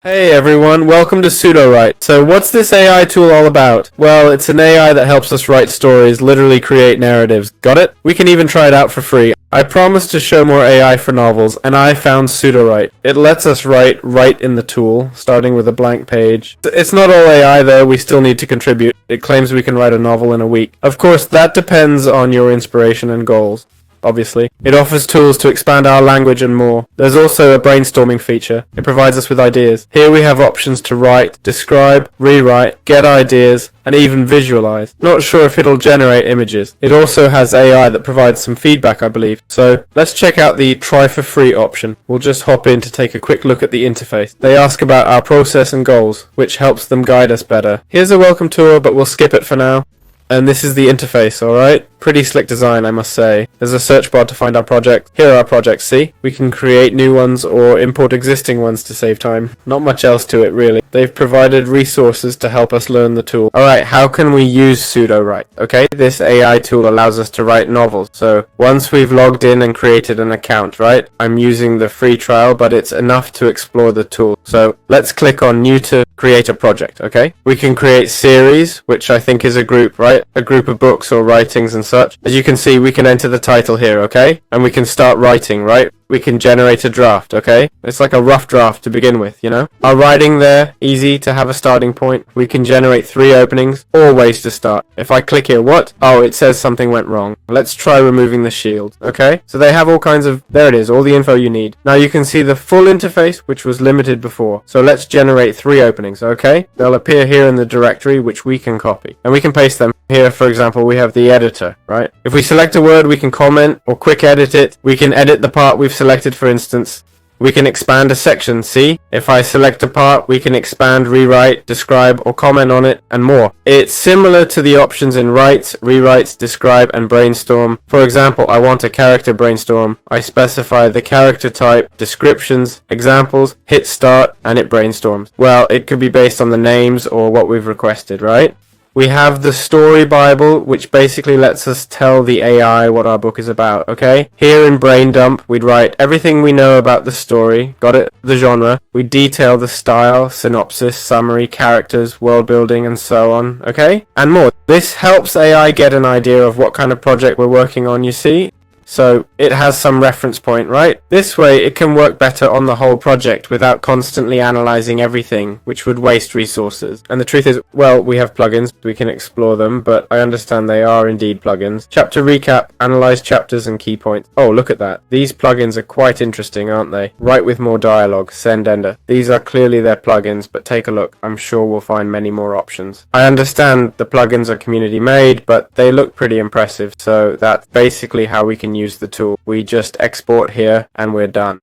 Hey everyone, welcome to Sudowrite. So what's this AI tool all about? Well, it's an AI that helps us write stories, literally create narratives. Got it? We can even try it out for free. I promised to show more AI for novels, and I found Sudowrite. It lets us write right in the tool, starting with a blank page. It's not all AI though, we still need to contribute. It claims we can write a novel in a week. Of course, that depends on your inspiration and goals. Obviously. It offers tools to expand our language and more. There's also a brainstorming feature. It provides us with ideas. Here we have options to write, describe, rewrite, get ideas, and even visualize. Not sure if it'll generate images. It also has AI that provides some feedback, I believe. So let's check out the try for free option. We'll just hop in to take a quick look at the interface. They ask about our process and goals, which helps them guide us better. Here's a welcome tour, but we'll skip it for now. And this is the interface, alright? Pretty slick design, I must say. There's a search bar to find our project. Here are our projects, see? We can create new ones or import existing ones to save time. Not much else to it, really. They've provided resources to help us learn the tool. Alright, how can we use Sudowrite? Okay, this AI tool allows us to write novels. So, once we've logged in and created an account, right? I'm using the free trial, but it's enough to explore the tool. So, let's click on New to create a project, okay? We can create series, which I think is a group, right? A group of books or writings and such. As you can see, we can enter the title here, okay? And we can start writing, right? We can generate a draft, okay? It's like a rough draft to begin with, you know? Our writing there, easy to have a starting point. We can generate 3 openings, all ways to start. If I click here, what? Oh, it says something went wrong. Let's try removing the shield, okay? So they have all kinds of, there it is, all the info you need. Now you can see the full interface, which was limited before. So let's generate 3 openings, okay? They'll appear here in the directory, which we can copy. And we can paste them. Here, for example, we have the editor, right? If we select a word, we can comment or quick edit it. We can edit the part we've selected, for instance. We can expand a section, see? If I select a part, we can expand, rewrite, describe, or comment on it, and more. It's similar to the options in write, rewrite, describe, and brainstorm. For example, I want a character brainstorm. I specify the character type, descriptions, examples, hit start, and it brainstorms. Well, it could be based on the names or what we've requested, right? We have the story Bible, which basically lets us tell the AI what our book is about, okay? Here in Brain Dump, we'd write everything we know about the story, got it, the genre. We detail the style, synopsis, summary, characters, world building, and so on, okay? And more. This helps AI get an idea of what kind of project we're working on, you see? So it has some reference point, right? This way it can work better on the whole project without constantly analyzing everything, which would waste resources. And the truth is, well, we have plugins, we can explore them, but I understand they are indeed plugins. Chapter recap, analyze chapters and key points. Oh, look at that. These plugins are quite interesting, aren't they? Write with more dialogue, send ender. These are clearly their plugins, but take a look. I'm sure we'll find many more options. I understand the plugins are community made, but they look pretty impressive, so that's basically how we can use the tool. We just export here and we're done.